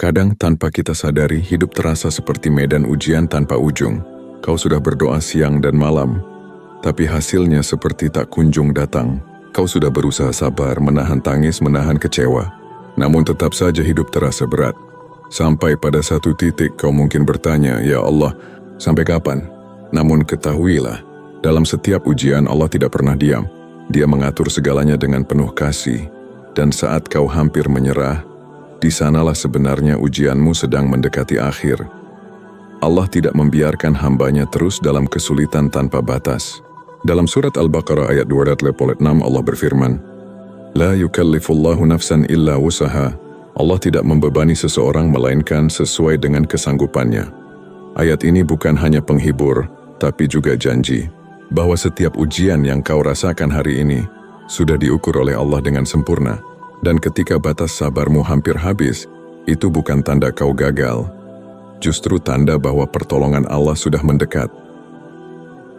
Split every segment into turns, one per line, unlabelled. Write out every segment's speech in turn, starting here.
Kadang tanpa kita sadari, hidup terasa seperti medan ujian tanpa ujung. Kau sudah berdoa siang dan malam, tapi hasilnya seperti tak kunjung datang. Kau sudah berusaha sabar, menahan tangis, menahan kecewa. Namun tetap saja hidup terasa berat. Sampai pada satu titik kau mungkin bertanya, "Ya Allah, sampai kapan?" Namun ketahuilah, dalam setiap ujian Allah tidak pernah diam. Dia mengatur segalanya dengan penuh kasih. Dan saat kau hampir menyerah, di sanalah sebenarnya ujianmu sedang mendekati akhir. Allah tidak membiarkan hambanya terus dalam kesulitan tanpa batas. Dalam surat Al-Baqarah ayat 286 Allah berfirman, "La yukallifullahu nafsan illa wusaha." Allah tidak membebani seseorang melainkan sesuai dengan kesanggupannya. Ayat ini bukan hanya penghibur, tapi juga janji bahwa setiap ujian yang kau rasakan hari ini sudah diukur oleh Allah dengan sempurna. Dan ketika batas sabarmu hampir habis, itu bukan tanda kau gagal, justru tanda bahwa pertolongan Allah sudah mendekat.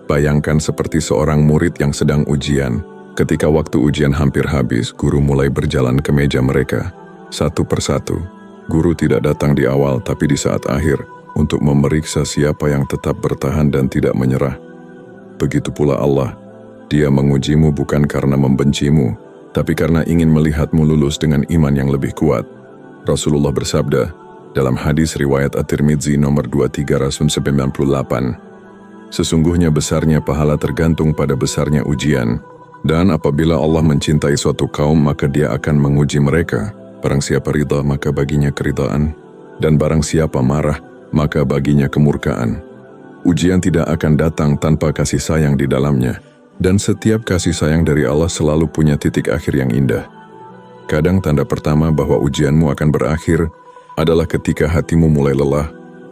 Bayangkan seperti seorang murid yang sedang ujian. Ketika waktu ujian hampir habis, guru mulai berjalan ke meja mereka. Satu persatu, guru tidak datang di awal tapi di saat akhir untuk memeriksa siapa yang tetap bertahan dan tidak menyerah. Begitu pula Allah, Dia mengujimu bukan karena membencimu, tapi karena ingin melihatmu lulus dengan iman yang lebih kuat. Rasulullah bersabda dalam hadis riwayat At-Tirmidzi nomor 2398, "Sesungguhnya besarnya pahala tergantung pada besarnya ujian, dan apabila Allah mencintai suatu kaum maka Dia akan menguji mereka. Barang siapa ridha maka baginya keridhaan, dan barang siapa marah maka baginya kemurkaan." Ujian tidak akan datang tanpa kasih sayang di dalamnya, dan setiap kasih sayang dari Allah selalu punya titik akhir yang indah. Kadang tanda pertama bahwa ujianmu akan berakhir adalah ketika hatimu mulai lelah,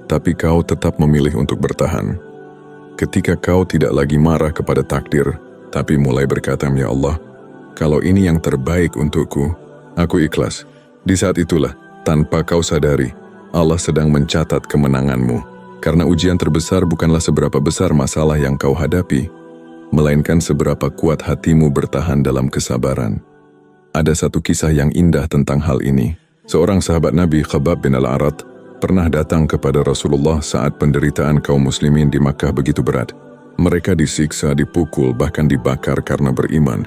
tapi kau tetap memilih untuk bertahan. Ketika kau tidak lagi marah kepada takdir, tapi mulai berkata, "Ya Allah, kalau ini yang terbaik untukku, aku ikhlas." Di saat itulah, tanpa kau sadari, Allah sedang mencatat kemenanganmu. Karena ujian terbesar bukanlah seberapa besar masalah yang kau hadapi, melainkan seberapa kuat hatimu bertahan dalam kesabaran. Ada satu kisah yang indah tentang hal ini. Seorang sahabat Nabi, Khabbab bin Al-Arat, pernah datang kepada Rasulullah saat penderitaan kaum muslimin di Makkah begitu berat. Mereka disiksa, dipukul, bahkan dibakar karena beriman.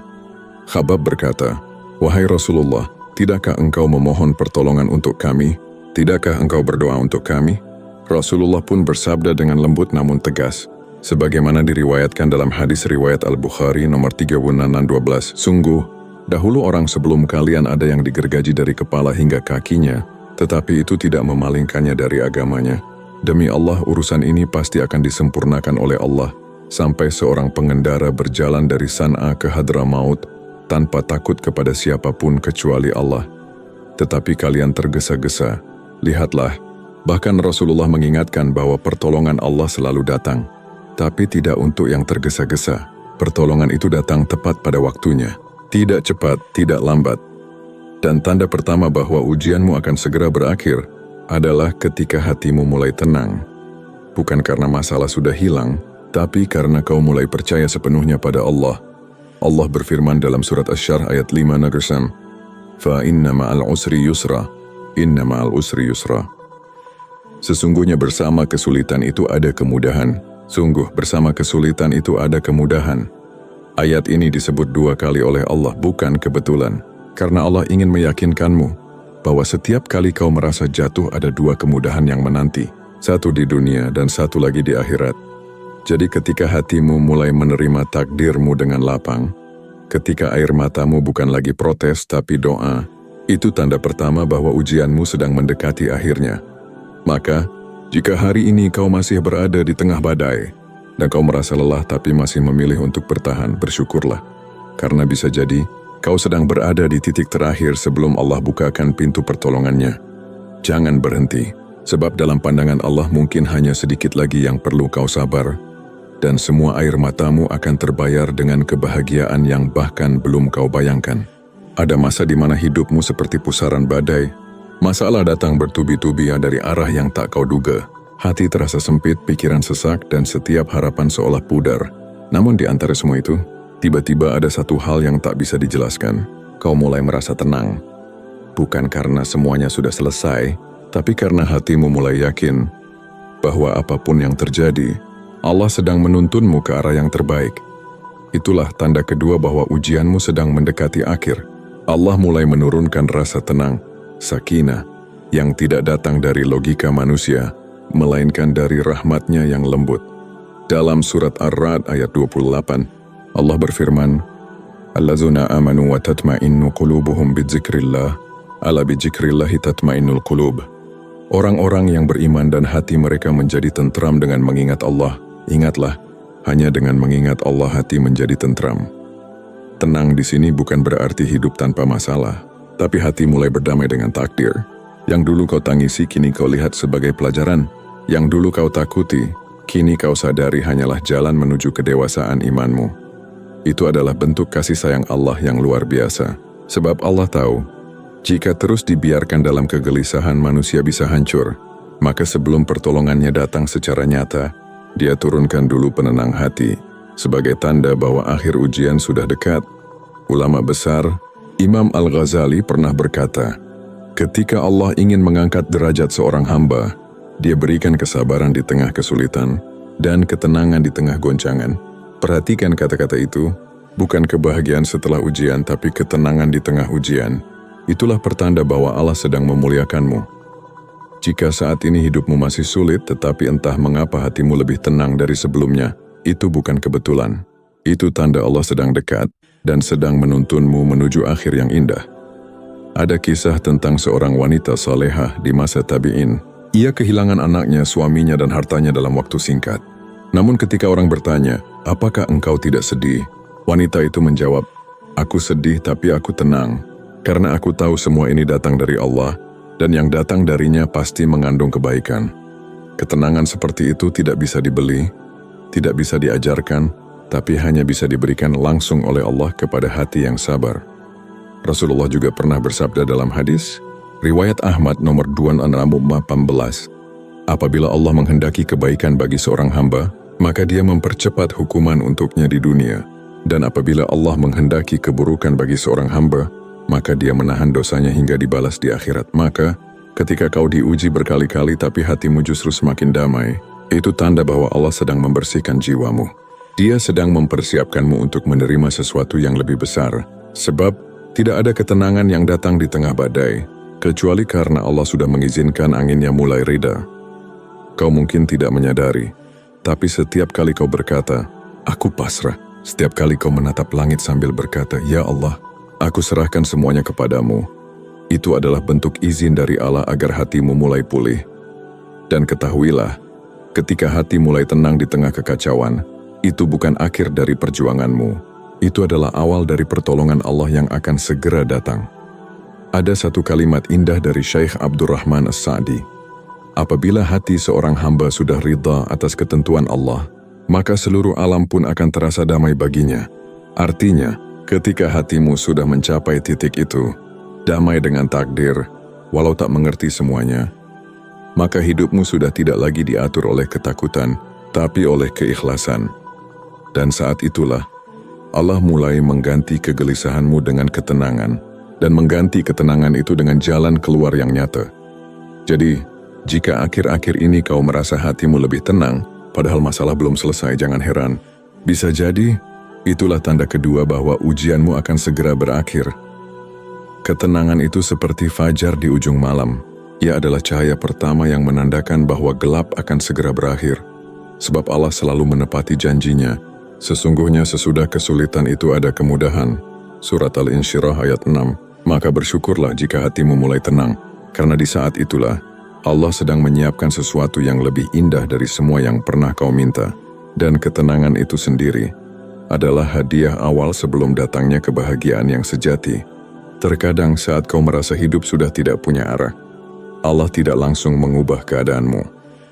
Khabbab berkata, "Wahai Rasulullah, tidakkah engkau memohon pertolongan untuk kami? Tidakkah engkau berdoa untuk kami?" Rasulullah pun bersabda dengan lembut namun tegas, sebagaimana diriwayatkan dalam hadis riwayat Al-Bukhari nomor 3612, "Sungguh, dahulu orang sebelum kalian ada yang digergaji dari kepala hingga kakinya, tetapi itu tidak memalingkannya dari agamanya. Demi Allah, urusan ini pasti akan disempurnakan oleh Allah, sampai seorang pengendara berjalan dari San'a ke Hadramaut tanpa takut kepada siapapun kecuali Allah. Tetapi kalian tergesa-gesa. Lihatlah." Bahkan Rasulullah mengingatkan bahwa pertolongan Allah selalu datang, tapi tidak untuk yang tergesa-gesa. Pertolongan itu datang tepat pada waktunya, tidak cepat, tidak lambat. Dan tanda pertama bahwa ujianmu akan segera berakhir adalah ketika hatimu mulai tenang. Bukan karena masalah sudah hilang, tapi karena kau mulai percaya sepenuhnya pada Allah. Allah berfirman dalam surat Asy-Syarh ayat 5, "Fa inna ma'al usri yusra, inna ma'al usri yusra." Sesungguhnya bersama kesulitan itu ada kemudahan. Sungguh bersama kesulitan itu ada kemudahan. Ayat ini disebut 2 kali oleh Allah bukan kebetulan, karena Allah ingin meyakinkanmu bahwa setiap kali kau merasa jatuh ada 2 kemudahan yang menanti, satu di dunia dan satu lagi di akhirat. Jadi ketika hatimu mulai menerima takdirmu dengan lapang, ketika air matamu bukan lagi protes tapi doa, itu tanda pertama bahwa ujianmu sedang mendekati akhirnya. Maka, jika hari ini kau masih berada di tengah badai, dan kau merasa lelah tapi masih memilih untuk bertahan, bersyukurlah. Karena bisa jadi, kau sedang berada di titik terakhir sebelum Allah bukakan pintu pertolongannya. Jangan berhenti, sebab dalam pandangan Allah mungkin hanya sedikit lagi yang perlu kau sabar, dan semua air matamu akan terbayar dengan kebahagiaan yang bahkan belum kau bayangkan. Ada masa di mana hidupmu seperti pusaran badai. Masalah datang bertubi-tubi dari arah yang tak kau duga. Hati terasa sempit, pikiran sesak, dan setiap harapan seolah pudar. Namun di antara semua itu, tiba-tiba ada satu hal yang tak bisa dijelaskan. Kau mulai merasa tenang. Bukan karena semuanya sudah selesai, Tapi karena hatimu mulai yakin bahwa apapun yang terjadi, Allah sedang menuntunmu ke arah yang terbaik. Itulah tanda kedua bahwa ujianmu sedang mendekati akhir. Allah mulai menurunkan rasa tenang, sakinah, yang tidak datang dari logika manusia, melainkan dari rahmatnya yang lembut. Dalam surat Ar-Ra'd ayat 28, Allah berfirman, Allazina amanu wa tatma'innu qulubuhum bidzikrillah, ala bidzikrillahi tatma'innul qulub. Orang-orang yang beriman dan hati mereka menjadi tentram dengan mengingat Allah. Ingatlah, hanya dengan mengingat Allah hati menjadi tentram. Tenang di sini bukan berarti hidup tanpa masalah, tapi hati mulai berdamai dengan takdir. Yang dulu kau tangisi, kini kau lihat sebagai pelajaran. Yang dulu kau takuti, kini kau sadari hanyalah jalan menuju kedewasaan imanmu. Itu adalah bentuk kasih sayang Allah yang luar biasa. Sebab Allah tahu, jika terus dibiarkan dalam kegelisahan manusia bisa hancur, maka sebelum pertolongannya datang secara nyata, Dia turunkan dulu penenang hati, sebagai tanda bahwa akhir ujian sudah dekat. Ulama besar, Imam Al-Ghazali pernah berkata, ketika Allah ingin mengangkat derajat seorang hamba, Dia berikan kesabaran di tengah kesulitan dan ketenangan di tengah goncangan. Perhatikan kata-kata itu, bukan kebahagiaan setelah ujian, tapi ketenangan di tengah ujian. Itulah pertanda bahwa Allah sedang memuliakanmu. Jika saat ini hidupmu masih sulit, tetapi entah mengapa hatimu lebih tenang dari sebelumnya, itu bukan kebetulan. Itu tanda Allah sedang dekat dan sedang menuntunmu menuju akhir yang indah. Ada kisah tentang seorang wanita salehah di masa tabi'in. Ia kehilangan anaknya, suaminya, dan hartanya dalam waktu singkat. Namun ketika orang bertanya, apakah engkau tidak sedih? Wanita itu menjawab, aku sedih tapi aku tenang. Karena aku tahu semua ini datang dari Allah, dan yang datang darinya pasti mengandung kebaikan. Ketenangan seperti itu tidak bisa dibeli, tidak bisa diajarkan, tapi hanya bisa diberikan langsung oleh Allah kepada hati yang sabar. Rasulullah juga pernah bersabda dalam hadis, riwayat Ahmad nomor 2618, apabila Allah menghendaki kebaikan bagi seorang hamba, maka Dia mempercepat hukuman untuknya di dunia. Dan apabila Allah menghendaki keburukan bagi seorang hamba, maka Dia menahan dosanya hingga dibalas di akhirat. Maka, ketika kau diuji berkali-kali tapi hatimu justru semakin damai, itu tanda bahwa Allah sedang membersihkan jiwamu. Dia sedang mempersiapkanmu untuk menerima sesuatu yang lebih besar. Sebab, tidak ada ketenangan yang datang di tengah badai, kecuali karena Allah sudah mengizinkan anginnya mulai reda. Kau mungkin tidak menyadari, tapi setiap kali kau berkata, aku pasrah, setiap kali kau menatap langit sambil berkata, ya Allah, aku serahkan semuanya kepadamu. Itu adalah bentuk izin dari Allah agar hatimu mulai pulih. Dan ketahuilah, ketika hati mulai tenang di tengah kekacauan, itu bukan akhir dari perjuanganmu. Itu adalah awal dari pertolongan Allah yang akan segera datang. Ada satu kalimat indah dari Syekh Abdurrahman As-Sa'di. Apabila hati seorang hamba sudah ridha atas ketentuan Allah, maka seluruh alam pun akan terasa damai baginya. Artinya, ketika hatimu sudah mencapai titik itu, damai dengan takdir, walau tak mengerti semuanya, maka hidupmu sudah tidak lagi diatur oleh ketakutan, tapi oleh keikhlasan. Dan saat itulah, Allah mulai mengganti kegelisahanmu dengan ketenangan, dan mengganti ketenangan itu dengan jalan keluar yang nyata. Jadi, jika akhir-akhir ini kau merasa hatimu lebih tenang, padahal masalah belum selesai, jangan heran. Bisa jadi, itulah tanda kedua bahwa ujianmu akan segera berakhir. Ketenangan itu seperti fajar di ujung malam. Ia adalah cahaya pertama yang menandakan bahwa gelap akan segera berakhir. Sebab Allah selalu menepati janjinya. Sesungguhnya sesudah kesulitan itu ada kemudahan. Surat Al-Insyirah ayat 6. Maka bersyukurlah jika hatimu mulai tenang, karena di saat itulah Allah sedang menyiapkan sesuatu yang lebih indah dari semua yang pernah kau minta. Dan ketenangan itu sendiri adalah hadiah awal sebelum datangnya kebahagiaan yang sejati. Terkadang saat kau merasa hidup sudah tidak punya arah, Allah tidak langsung mengubah keadaanmu.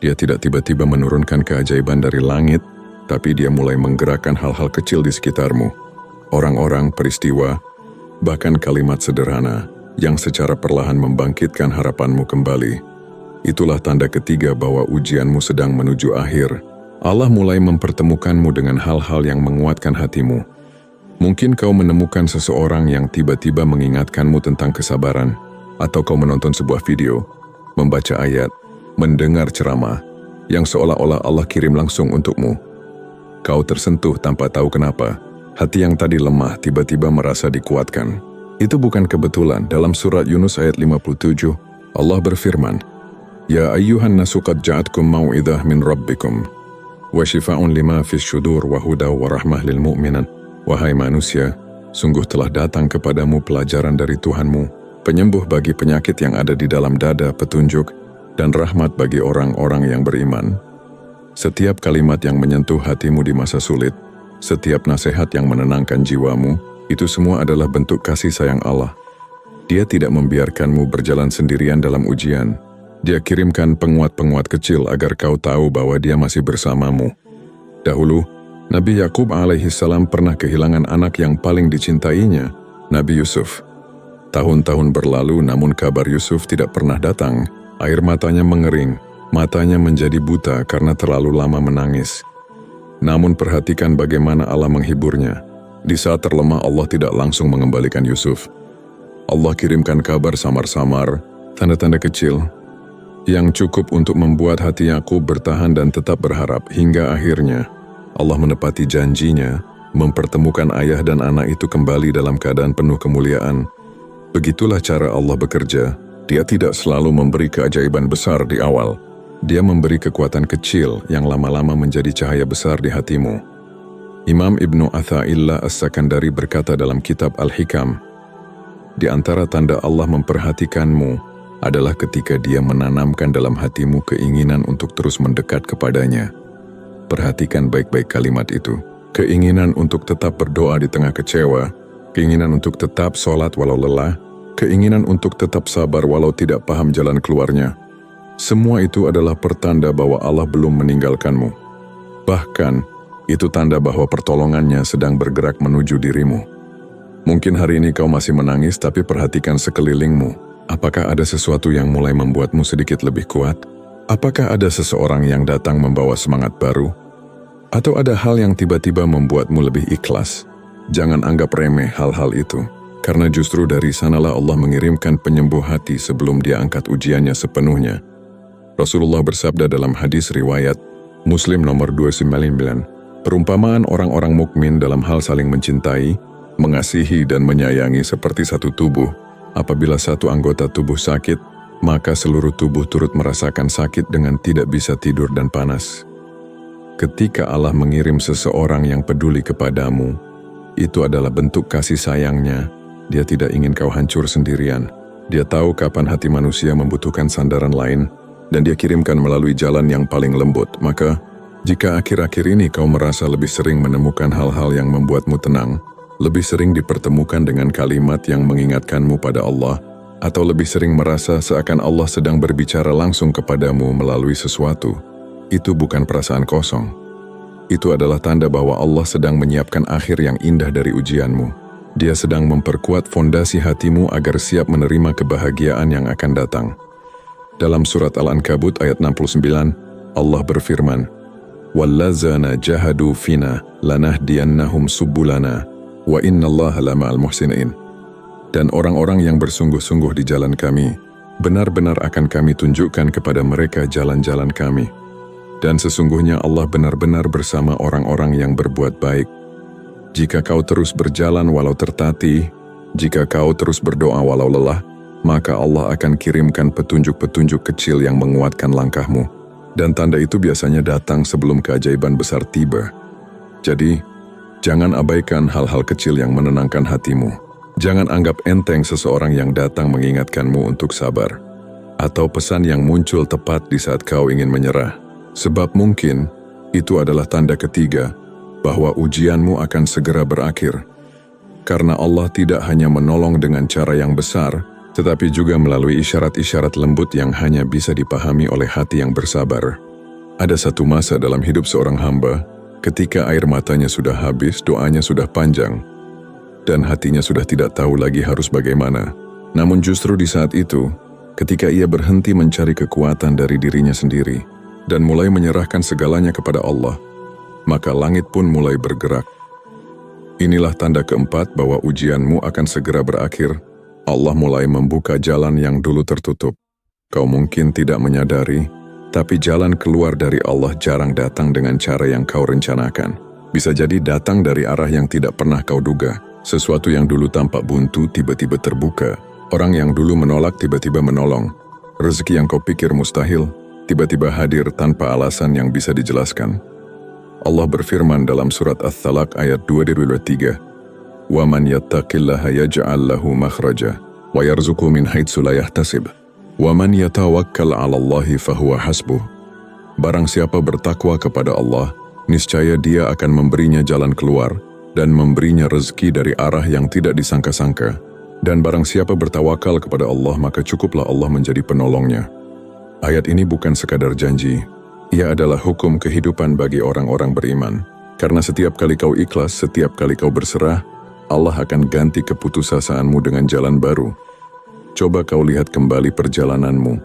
Dia tidak tiba-tiba menurunkan keajaiban dari langit, tapi Dia mulai menggerakkan hal-hal kecil di sekitarmu. Orang-orang, peristiwa, bahkan kalimat sederhana yang secara perlahan membangkitkan harapanmu kembali. Itulah tanda ketiga bahwa ujianmu sedang menuju akhir. Allah mulai mempertemukanmu dengan hal-hal yang menguatkan hatimu. Mungkin kau menemukan seseorang yang tiba-tiba mengingatkanmu tentang kesabaran, atau kau menonton sebuah video membaca ayat, mendengar ceramah, yang seolah-olah Allah kirim langsung untukmu. Kau tersentuh tanpa tahu kenapa. Hati yang tadi lemah tiba-tiba merasa dikuatkan. Itu bukan kebetulan. Dalam surat Yunus ayat 57, Allah berfirman, Ya ayyuhan nasu qad ja'atkum mau'idah min rabbikum, wa shifa'un lima fis syudur wa huda wa rahmah lil mu'minan. Wahai manusia, sungguh telah datang kepadamu pelajaran dari Tuhanmu, penyembuh bagi penyakit yang ada di dalam dada, petunjuk, dan rahmat bagi orang-orang yang beriman. Setiap kalimat yang menyentuh hatimu di masa sulit, setiap nasihat yang menenangkan jiwamu, itu semua adalah bentuk kasih sayang Allah. Dia tidak membiarkanmu berjalan sendirian dalam ujian. Dia kirimkan penguat-penguat kecil agar kau tahu bahwa Dia masih bersamamu. Dahulu, Nabi Yakub alaihissalam pernah kehilangan anak yang paling dicintainya, Nabi Yusuf. Tahun-tahun berlalu namun kabar Yusuf tidak pernah datang. Air matanya mengering, matanya menjadi buta karena terlalu lama menangis. Namun perhatikan bagaimana Allah menghiburnya. Di saat terlemah Allah tidak langsung mengembalikan Yusuf. Allah kirimkan kabar samar-samar, tanda-tanda kecil, yang cukup untuk membuat hati Yakub bertahan dan tetap berharap hingga akhirnya Allah menepati janjinya, mempertemukan ayah dan anak itu kembali dalam keadaan penuh kemuliaan. Begitulah cara Allah bekerja. Dia tidak selalu memberi keajaiban besar di awal. Dia memberi kekuatan kecil yang lama-lama menjadi cahaya besar di hatimu. Imam Ibnu Atha'illah As-Sakandari berkata dalam kitab Al-Hikam, di antara tanda Allah memperhatikanmu adalah ketika Dia menanamkan dalam hatimu keinginan untuk terus mendekat kepadanya. Perhatikan baik-baik kalimat itu. Keinginan untuk tetap berdoa di tengah kecewa, keinginan untuk tetap sholat walau lelah, keinginan untuk tetap sabar walau tidak paham jalan keluarnya. Semua itu adalah pertanda bahwa Allah belum meninggalkanmu. Bahkan, itu tanda bahwa pertolongannya sedang bergerak menuju dirimu. Mungkin hari ini kau masih menangis, tapi perhatikan sekelilingmu. Apakah ada sesuatu yang mulai membuatmu sedikit lebih kuat? Apakah ada seseorang yang datang membawa semangat baru? Atau ada hal yang tiba-tiba membuatmu lebih ikhlas? Jangan anggap remeh hal-hal itu, karena justru dari sanalah Allah mengirimkan penyembuh hati sebelum Dia angkat ujiannya sepenuhnya. Rasulullah bersabda dalam hadis riwayat Muslim nomor 299, perumpamaan orang-orang mukmin dalam hal saling mencintai, mengasihi dan menyayangi seperti satu tubuh. Apabila satu anggota tubuh sakit, maka seluruh tubuh turut merasakan sakit dengan tidak bisa tidur dan panas. Ketika Allah mengirim seseorang yang peduli kepadamu, itu adalah bentuk kasih sayangnya. Dia tidak ingin kau hancur sendirian. Dia tahu kapan hati manusia membutuhkan sandaran lain, dan Dia kirimkan melalui jalan yang paling lembut. Maka, jika akhir-akhir ini kau merasa lebih sering menemukan hal-hal yang membuatmu tenang, lebih sering dipertemukan dengan kalimat yang mengingatkanmu pada Allah, atau lebih sering merasa seakan Allah sedang berbicara langsung kepadamu melalui sesuatu, itu bukan perasaan kosong. Itu adalah tanda bahwa Allah sedang menyiapkan akhir yang indah dari ujianmu. Dia sedang memperkuat fondasi hatimu agar siap menerima kebahagiaan yang akan datang. Dalam surat Al-Ankabut ayat 69, Allah berfirman, "Wallazana jahadu fina lanahdiyannahum subulana wa innallaha lama'al muhsinin." Dan orang-orang yang bersungguh-sungguh di jalan kami, benar-benar akan kami tunjukkan kepada mereka jalan-jalan kami. Dan sesungguhnya Allah benar-benar bersama orang-orang yang berbuat baik. Jika kau terus berjalan walau tertatih, jika kau terus berdoa walau lelah, maka Allah akan kirimkan petunjuk-petunjuk kecil yang menguatkan langkahmu. Dan tanda itu biasanya datang sebelum keajaiban besar tiba. Jadi, jangan abaikan hal-hal kecil yang menenangkan hatimu. Jangan anggap enteng seseorang yang datang mengingatkanmu untuk sabar, atau pesan yang muncul tepat di saat kau ingin menyerah. Sebab mungkin itu adalah tanda ketiga bahwa ujianmu akan segera berakhir. Karena Allah tidak hanya menolong dengan cara yang besar, tetapi juga melalui isyarat-isyarat lembut yang hanya bisa dipahami oleh hati yang bersabar. Ada satu masa dalam hidup seorang hamba, ketika air matanya sudah habis, doanya sudah panjang, dan hatinya sudah tidak tahu lagi harus bagaimana. Namun justru di saat itu, ketika ia berhenti mencari kekuatan dari dirinya sendiri, dan mulai menyerahkan segalanya kepada Allah, maka langit pun mulai bergerak. Inilah tanda keempat bahwa ujianmu akan segera berakhir. Allah mulai membuka jalan yang dulu tertutup. Kau mungkin tidak menyadari, tapi jalan keluar dari Allah jarang datang dengan cara yang kau rencanakan. Bisa jadi datang dari arah yang tidak pernah kau duga. Sesuatu yang dulu tampak buntu tiba-tiba terbuka. Orang yang dulu menolak tiba-tiba menolong. Rezeki yang kau pikir mustahil, tiba-tiba hadir tanpa alasan yang bisa dijelaskan. Allah berfirman dalam surat At-Talaq ayat 2-3, وَمَنْ يَتَّقِ اللَّهَ يَجْعَلْ لَهُ مَخْرَجًا وَيَرْزُقْهُ مِنْ حَيْثُ لَا يَحْتَسِبُ وَمَنْ يَتَوَكَّلْ عَلَى اللَّهِ فَهُوَ حَسْبُهُ. Barang siapa bertakwa kepada Allah, niscaya Dia akan memberinya jalan keluar dan memberinya rezeki dari arah yang tidak disangka-sangka. Dan barang siapa bertawakal kepada Allah, maka cukuplah Allah menjadi penolongnya. Ayat ini bukan sekadar janji, ia adalah hukum kehidupan bagi orang-orang beriman. Karena setiap kali kau ikhlas, setiap kali kau berserah, Allah akan ganti keputusasaan dengan jalan baru. Coba kau lihat kembali perjalananmu.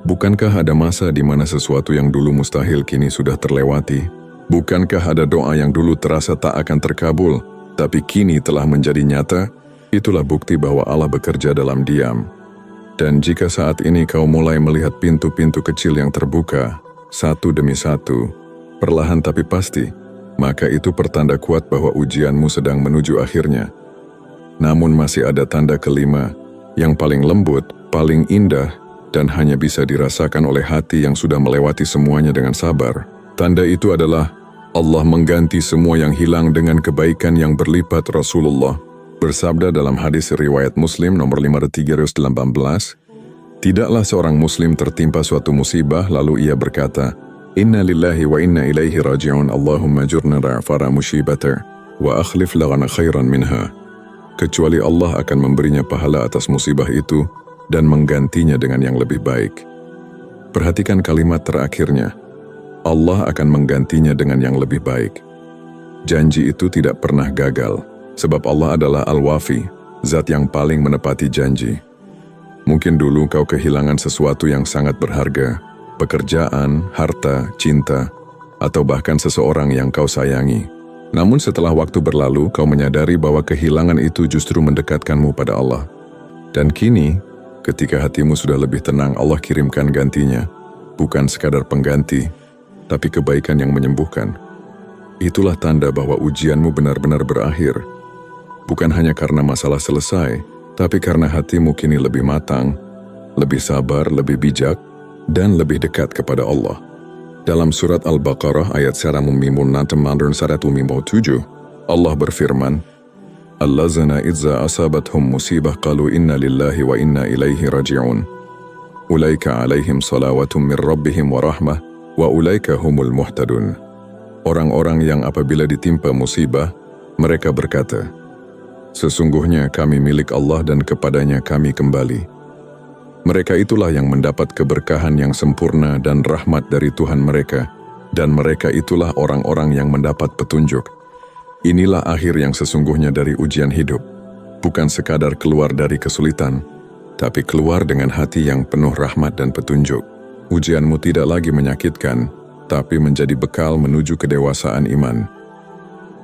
Bukankah ada masa di mana sesuatu yang dulu mustahil kini sudah terlewati? Bukankah ada doa yang dulu terasa tak akan terkabul, tapi kini telah menjadi nyata? Itulah bukti bahwa Allah bekerja dalam diam. Dan jika saat ini kau mulai melihat pintu-pintu kecil yang terbuka, satu demi satu, perlahan tapi pasti, maka itu pertanda kuat bahwa ujianmu sedang menuju akhirnya. Namun masih ada tanda kelima, yang paling lembut, paling indah, dan hanya bisa dirasakan oleh hati yang sudah melewati semuanya dengan sabar. Tanda itu adalah Allah mengganti semua yang hilang dengan kebaikan yang berlipat. Rasulullah bersabda dalam hadis riwayat Muslim nomor 5318, tidaklah seorang Muslim tertimpa suatu musibah lalu ia berkata, Inna lillahi wa inna ilaihi raji'un, Allahumma jurna ra'fara musibata wa akhlif lagana khairan minha. Kecuali Allah akan memberinya pahala atas musibah itu dan menggantinya dengan yang lebih baik. Perhatikan kalimat terakhirnya, Allah akan menggantinya dengan yang lebih baik. Janji itu tidak pernah gagal, sebab Allah adalah Al-Wafi, zat yang paling menepati janji. Mungkin dulu kau kehilangan sesuatu yang sangat berharga, pekerjaan, harta, cinta, atau bahkan seseorang yang kau sayangi. Namun setelah waktu berlalu, kau menyadari bahwa kehilangan itu justru mendekatkanmu pada Allah. Dan kini, ketika hatimu sudah lebih tenang, Allah kirimkan gantinya. Bukan sekadar pengganti, tapi kebaikan yang menyembuhkan. Itulah tanda bahwa ujianmu benar-benar berakhir. Bukan hanya karena masalah selesai, tapi karena hatimu kini lebih matang, lebih sabar, lebih bijak, dan lebih dekat kepada Allah. Dalam surat Al-Baqarah ayat 157, Allah berfirman, Allazina idza asabathum musibah qalu inna lillahi wa inna ilaihi raji'un. Ulaika alaihim salawatum min rabbihim wa rahmah wa ulaika humul muhtadun. Orang-orang yang apabila ditimpa musibah, mereka berkata, sesungguhnya kami milik Allah dan kepadanya kami kembali. Mereka itulah yang mendapat keberkahan yang sempurna dan rahmat dari Tuhan mereka, dan mereka itulah orang-orang yang mendapat petunjuk. Inilah akhir yang sesungguhnya dari ujian hidup, bukan sekadar keluar dari kesulitan, tapi keluar dengan hati yang penuh rahmat dan petunjuk. Ujianmu tidak lagi menyakitkan, tapi menjadi bekal menuju kedewasaan iman.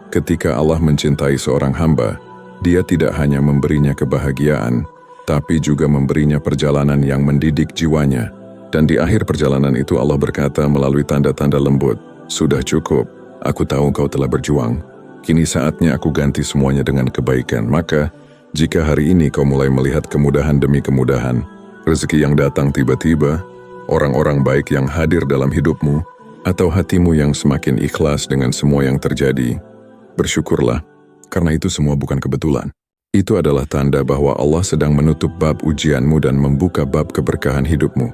Ketika Allah mencintai seorang hamba, Dia tidak hanya memberinya kebahagiaan, tapi juga memberinya perjalanan yang mendidik jiwanya. Dan di akhir perjalanan itu Allah berkata melalui tanda-tanda lembut, sudah cukup, aku tahu kau telah berjuang. Kini saatnya aku ganti semuanya dengan kebaikan. Maka, jika hari ini kau mulai melihat kemudahan demi kemudahan, rezeki yang datang tiba-tiba, orang-orang baik yang hadir dalam hidupmu, atau hatimu yang semakin ikhlas dengan semua yang terjadi, bersyukurlah, karena itu semua bukan kebetulan. Itu adalah tanda bahwa Allah sedang menutup bab ujianmu dan membuka bab keberkahan hidupmu.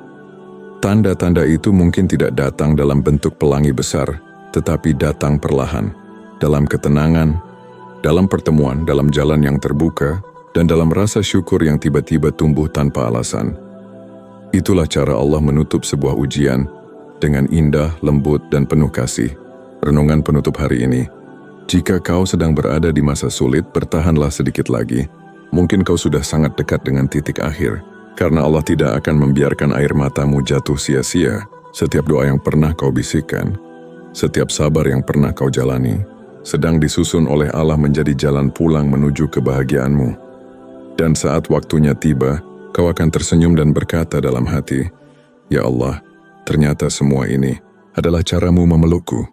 Tanda-tanda itu mungkin tidak datang dalam bentuk pelangi besar, tetapi datang perlahan, dalam ketenangan, dalam pertemuan, dalam jalan yang terbuka, dan dalam rasa syukur yang tiba-tiba tumbuh tanpa alasan. Itulah cara Allah menutup sebuah ujian dengan indah, lembut, dan penuh kasih. Renungan penutup hari ini. Jika kau sedang berada di masa sulit, bertahanlah sedikit lagi. Mungkin kau sudah sangat dekat dengan titik akhir, karena Allah tidak akan membiarkan air matamu jatuh sia-sia. Setiap doa yang pernah kau bisikkan, setiap sabar yang pernah kau jalani, sedang disusun oleh Allah menjadi jalan pulang menuju kebahagiaanmu. Dan saat waktunya tiba, kau akan tersenyum dan berkata dalam hati, Ya Allah, ternyata semua ini adalah caramu memelukku.